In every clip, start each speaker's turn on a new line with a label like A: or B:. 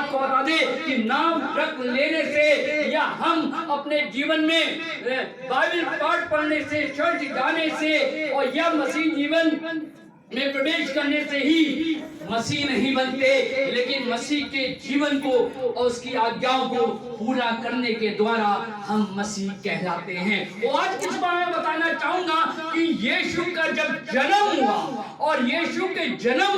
A: बात को बता दे कि नाम रख लेने से या हम अपने जीवन में बाइबल पाठ पढ़ने से, चर्च जाने से और या मसीह जीवन में प्रवेश करने से ही मसीह नहीं बनते, लेकिन मसीह के जीवन को और उसकी आज्ञाओं को पूरा करने के द्वारा हम मसीह कहलाते हैं। और आज इस बारे में बताना चाहूंगा कि यीशु का जब जन्म हुआ और यीशु के जन्म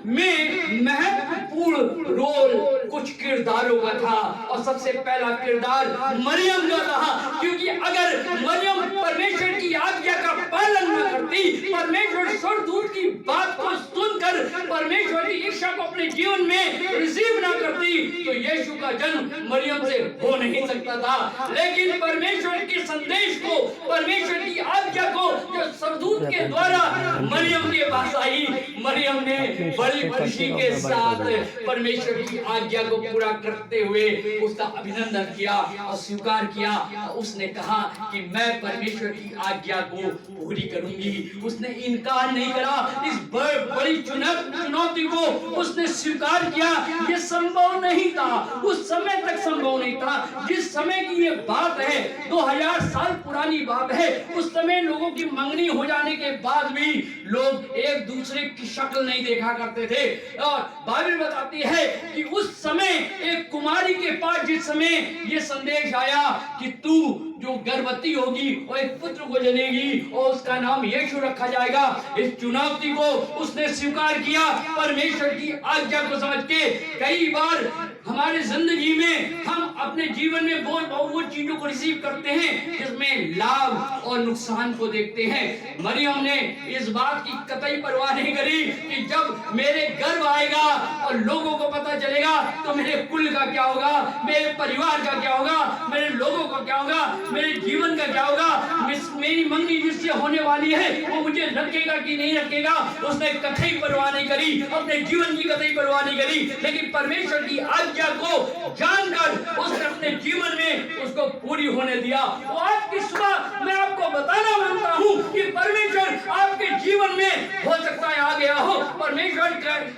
A: में महत्वपूर्ण रोल कुछ किरदारों का था, और सबसे पहला किरदार मरियम का था। क्योंकि अगर मरियम परमेश्वर की आज्ञा का पालन न करती, परमेश्वर स्वर्गदूत की बात को सुनकर परमेश्वर की इच्छा को अपने जीवन में रिसीव ना करती, तो यीशु का जन्म मरियम से हो नहीं सकता था। लेकिन परमेश्वर के संदेश को, परमेश्वर की आज्ञा को जो स्वर्गदूत के द्वारा मरियम के पास आई, मरियम ने बड़ी खुशी के साथ परमेश्वर की आज्ञा को पूरा करते हुए उसका अभिनंदन किया और स्वीकार किया। उसने कहा कि मैं परमेश्वर की आज्ञा को पूरी करूंगी। उसने इनकार नहीं करा, इस बड़ी चुनौती को उसने स्वीकार किया। ये संभव नहीं था, उस समय तक संभव नहीं था। जिस समय की ये बात है, 2000 साल पुरानी बात है, उस समय लोगों की मंगनी हो जाने के बाद भी लोग एक दूसरे की शक्ल नहीं देखा करते थे। और बाइबल बताती है कि उस समय एक कुमारी के पास जिस समय ये संदेश आया कि तू जो गर्भवती होगी और एक पुत्र को जनेगी और उसका नाम यीशु रखा जाएगा, इस चुनौती को उसने स्वीकार किया परमेश्वर की आज्ञा को समझ के। कई बार हमारे जिंदगी में हम अपने जीवन में वो चीजों को रिसीव करते हैं जिसमें लाभ और नुकसान को देखते हैं। मरियम ने इस बात की कतई परवाह नहीं करी कि जब मेरे गर्भ आएगा और लोगों को पता चलेगा तो मेरे कुल का क्या होगा, मेरे परिवार का क्या होगा, मेरे लोगों का क्या होगा, मेरे जीवन का क्या होगा, मेरी मंगनी जिससे होने वाली है वो मुझे रखेगा कि नहीं रखेगा। उसने कतई परवाह नहीं करी, अपने जीवन की कतई परवाह नहीं करी, लेकिन परमेश्वर की आज्ञा को जानकर उसने अपने जीवन में उसको पूरी होने दिया। तो आज की सुबह मैं आपको बताना मांगता हूँ कि परमेश्वर आपके जीवन में हो सकता है आ गया हो, परमेश्वर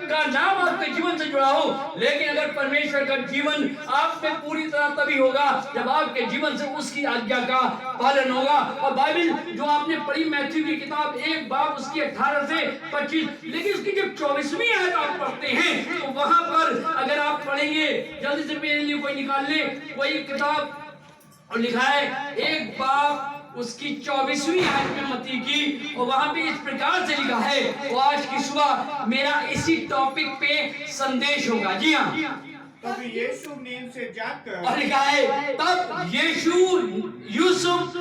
A: का नाम आपके जीवन से जुड़ा हो, लेकिन अगर परमेश्वर का जीवन आप में पूरी तरह तभी होगा जब आपके जीवन से उसकी आज्ञा का पालन होगा। और बाइबल जो आपने पढ़ी मैथ्यू की किताब 1 बाब उसकी 18 से 25, लेकिन उसकी जब 24वीं आयत आप पढ़ते हैं तो वहां पर अगर आप पढ़ेंगे, जल्दी से मेरे लिए कोई निकाल ले, कोई किताब और लिखा है 1 बाब उसकी 24वीं आयत में मत्ती की, और वहां पे इस प्रकार से लिखा है। तो आज की सुबह मेरा इसी टॉपिक पे संदेश होगा। जी हाँ,
B: तब यीशु नींद से जागकर,
A: और लिखा है तब यीशु यूसुफ